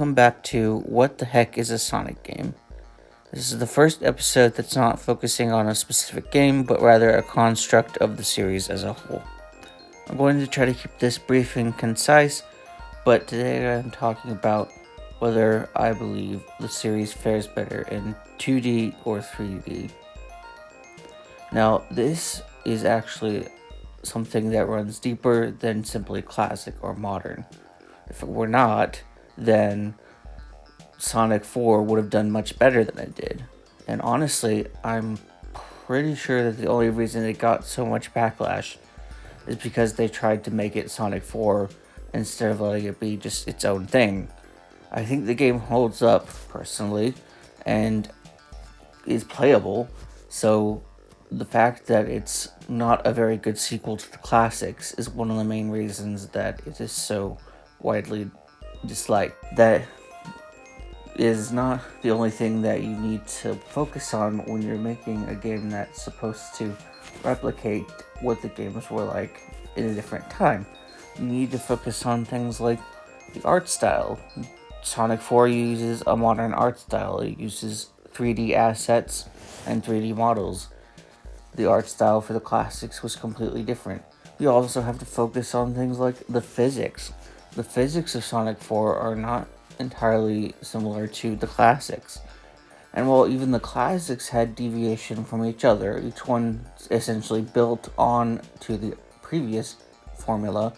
welcome back to What the Heck is a Sonic Game? This is the first episode that's not focusing on a specific game, but rather a construct of the series as a whole. I'm going to try to keep this brief and concise, but today I'm talking about whether I believe the series fares better in 2D or 3D. Now, this is actually something that runs deeper than simply classic or modern. If it were not, then Sonic 4 would have done much better than it did. And honestly, I'm pretty sure that the only reason it got so much backlash is because they tried to make it Sonic 4 instead of letting it be just its own thing. I think the game holds up, personally, and is playable, so the fact that it's not a very good sequel to the classics is one of the main reasons that it is so widely disliked. That is not the only thing that you need to focus on when you're making a game that's supposed to replicate what the games were like in a different time. You need to focus on things like the art style. Sonic 4 uses a modern art style. It uses 3D assets and 3D models. The art style for the classics was completely different. You also have to focus on things like the physics. The physics of Sonic 4 are not entirely similar to the classics. And while even the classics had deviation from each other, each one essentially built on to the previous formula.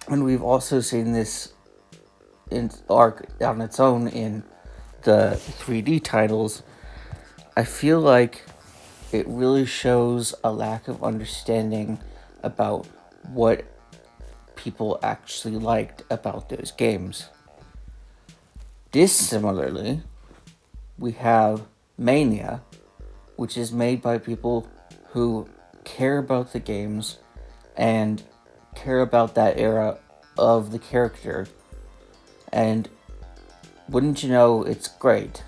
And we've also seen this in arc on its own in the 3D titles. I feel like it really shows a lack of understanding about what people actually liked about those games. Dissimilarly, we have Mania, which is made by people who care about the games and care about that era of the character. And wouldn't you know, it's great,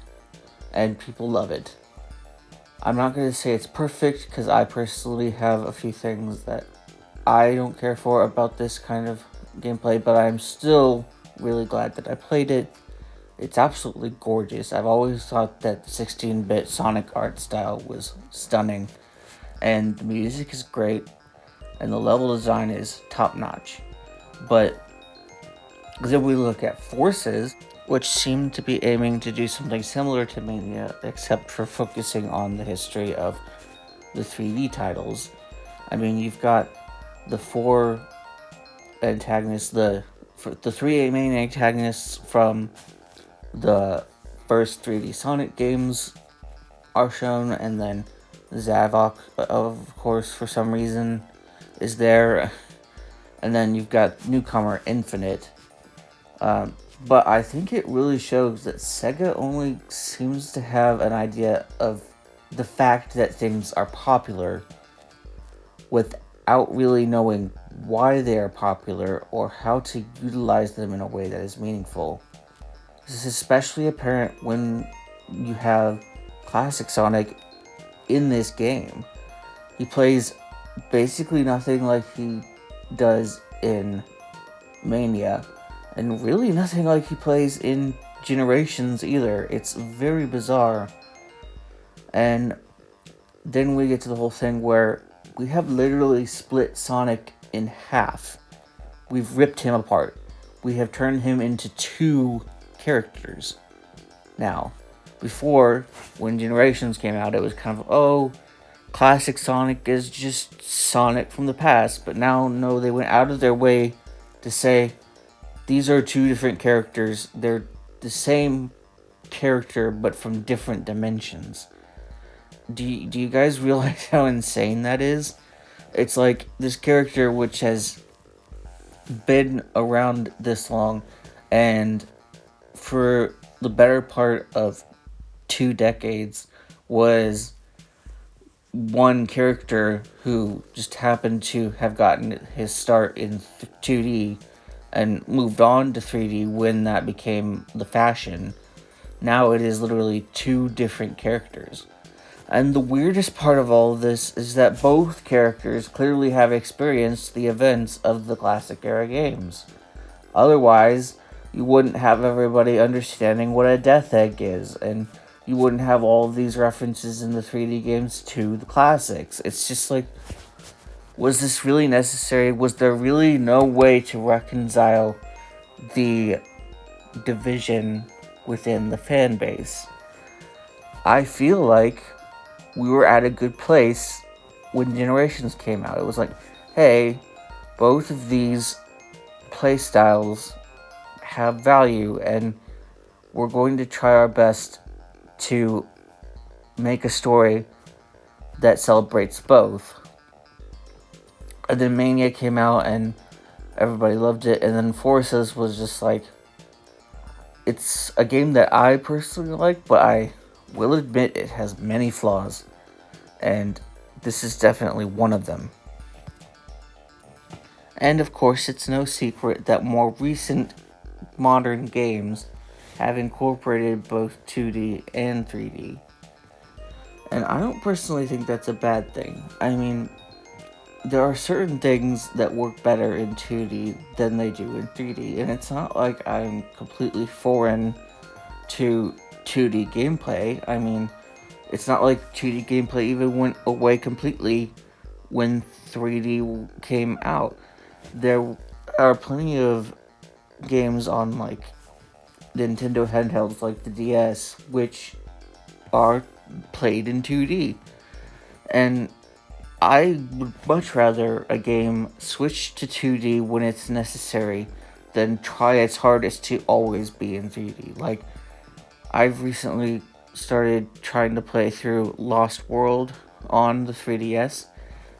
and people love it. I'm not going to say it's perfect, because I personally have a few things that I don't care for about this kind of gameplay, but I'm still really glad that I played it. It's absolutely gorgeous. I've always thought that the 16-bit Sonic art style was stunning, and the music is great, and the level design is top-notch. But then we look at Forces, which seem to be aiming to do something similar to Mania, except for focusing on the history of the 3D titles. I mean, you've got the four antagonists, the three main antagonists from the first 3D Sonic games are shown, and then Zavok, of course, for some reason, is there. And then you've got newcomer Infinite. But I think it really shows that Sega only seems to have an idea of the fact that things are popular without really knowing why they are popular or how to utilize them in a way that is meaningful. This is especially apparent when you have Classic Sonic in this game. He plays basically nothing like he does in Mania, and really nothing like he plays in Generations either. It's very bizarre. And then we get to the whole thing where we have literally split Sonic in half. We've ripped him apart. We have turned him into two characters. Now, before, when Generations came out, it was kind of, classic Sonic is just Sonic from the past. But now, no, they went out of their way to say, these are two different characters. They're the same character, but from different dimensions. Do you guys realize how insane that is? It's like this character which has been around this long, and for the better part of 2 decades was one character who just happened to have gotten his start in 2D and moved on to 3D when that became the fashion. Now it is literally two different characters. And the weirdest part of all of this is that both characters clearly have experienced the events of the classic era games. Otherwise, you wouldn't have everybody understanding what a death egg is, and you wouldn't have all of these references in the 3D games to the classics. It's just like, was this really necessary? Was there really no way to reconcile the division within the fan base? I feel like we were at a good place when Generations came out. It was like, hey, both of these playstyles have value, and we're going to try our best to make a story that celebrates both. And then Mania came out and everybody loved it, and then Forces was just like, it's a game that I personally like, but I will admit it has many flaws, and this is definitely one of them. And of course, it's no secret that more recent modern games have incorporated both 2D and 3D. And I don't personally think that's a bad thing. I mean, there are certain things that work better in 2D than they do in 3D, and it's not like I'm completely foreign to 2D gameplay. I mean, it's not like 2D gameplay even went away completely when 3D came out. There are plenty of games on like Nintendo handhelds like the DS which are played in 2D, and I would much rather a game switch to 2D when it's necessary than try its hardest to always be in 3D. Like, I've recently started trying to play through Lost World on the 3DS,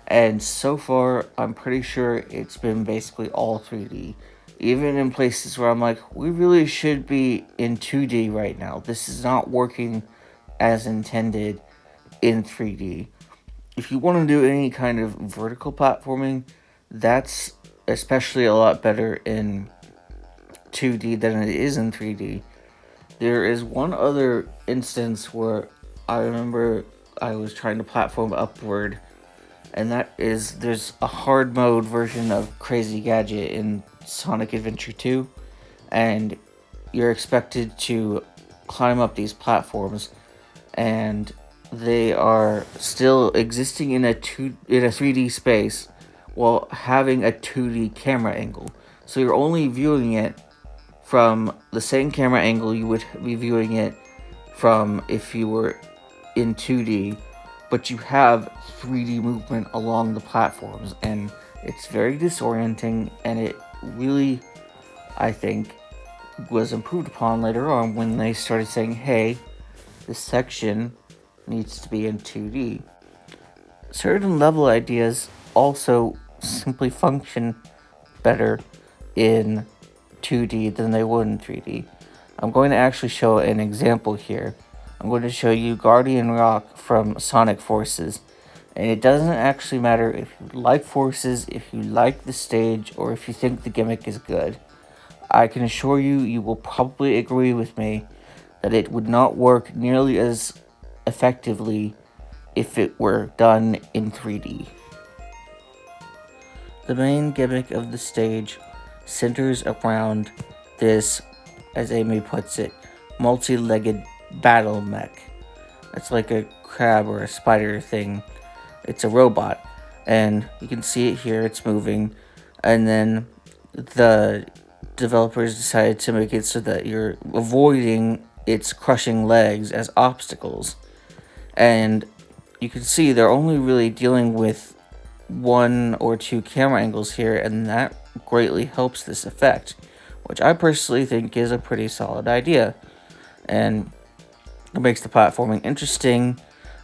and so far I'm pretty sure it's been basically all 3D. Even in places where I'm like, we really should be in 2D right now. This is not working as intended in 3D. If you want to do any kind of vertical platforming, that's especially a lot better in 2D than it is in 3D. There is one other instance where I remember I was trying to platform upward, and that is, there's a hard mode version of Crazy Gadget in Sonic Adventure 2, and you're expected to climb up these platforms, and they are still existing in a 3D space while having a 2D camera angle. So you're only viewing it from the same camera angle you would be viewing it from if you were in 2D, but you have 3D movement along the platforms, and it's very disorienting, and it really, I think, was improved upon later on when they started saying, hey, this section needs to be in 2D. Certain level ideas also simply function better in 2D than they would in 3D. I'm going to actually show an example here. I'm going to show you Guardian Rock from Sonic Forces, and it doesn't actually matter if you like Forces, if you like the stage, or if you think the gimmick is good. I can assure you, you will probably agree with me that it would not work nearly as effectively if it were done in 3D. The main gimmick of the stage centers around this, as Amy puts it, multi-legged battle mech. It's like a crab or a spider thing. It's a robot, and you can see it here, it's moving, and then the developers decided to make it so that you're avoiding its crushing legs as obstacles. And you can see they're only really dealing with 1 or 2 camera angles here, and that greatly helps this effect, which I personally think is a pretty solid idea. And it makes the platforming interesting.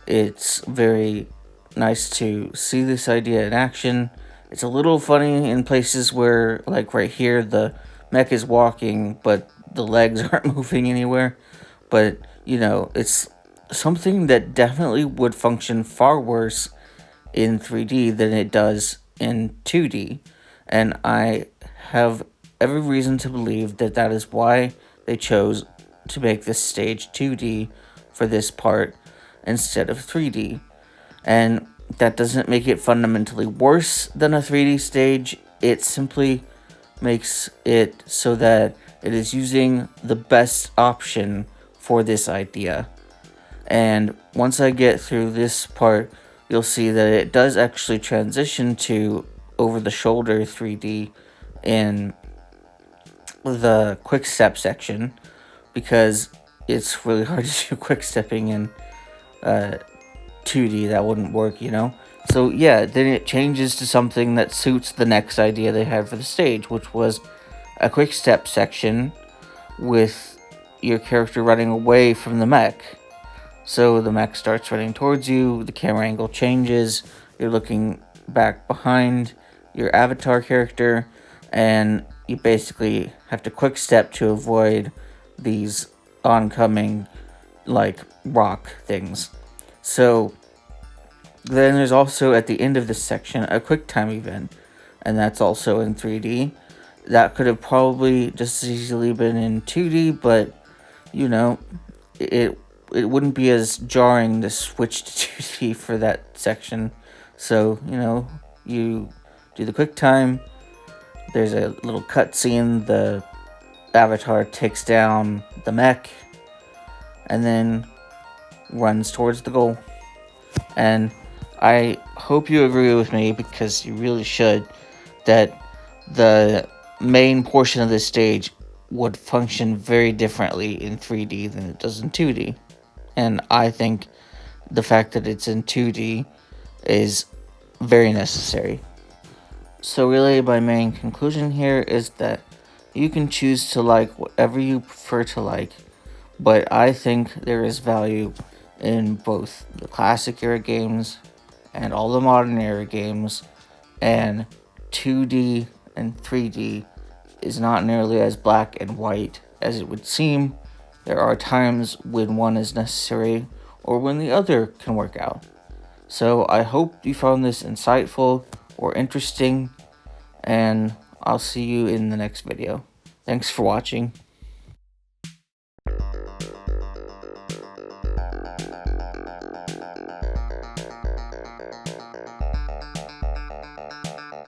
It's very nice to see this idea in action. It's a little funny in places where, like right here, the mech is walking, but the legs aren't moving anywhere. But, you know, it's something that definitely would function far worse in 3D than it does in 2D. And I have every reason to believe that that is why they chose to make this stage 2D for this part instead of 3D. And that doesn't make it fundamentally worse than a 3D stage. It simply makes it so that It is using the best option for this idea. And once I get through this part, you'll see that it does actually transition to over-the-shoulder 3D in the quick step section, because it's really hard to do quick stepping in 2D. That wouldn't work, you know? So yeah, then it changes to something that suits the next idea they had for the stage, which was a quick step section with your character running away from the mech. So the mech starts running towards you, the camera angle changes, you're looking back behind your avatar character, and you basically have to quick step to avoid these oncoming, like, rock things. So then there's also, at the end of this section, a quick time event, and that's also in 3D. That could have probably just as easily been in 2D, but, you know, it wouldn't be as jarring to switch to 2D for that section. So, you know, you do the quick time, there's a little cutscene, the avatar takes down the mech, and then runs towards the goal. And I hope you agree with me, because you really should, that the main portion of this stage would function very differently in 3D than it does in 2D. And I think the fact that it's in 2D is very necessary. So really, my main conclusion here is that you can choose to like whatever you prefer to like, but I think there is value in both the classic era games and all the modern era games, and 2D and 3D is not nearly as black and white as it would seem. There are times when one is necessary or when the other can work out. So I hope you found this insightful or interesting, and I'll see you in the next video. Thanks for watching.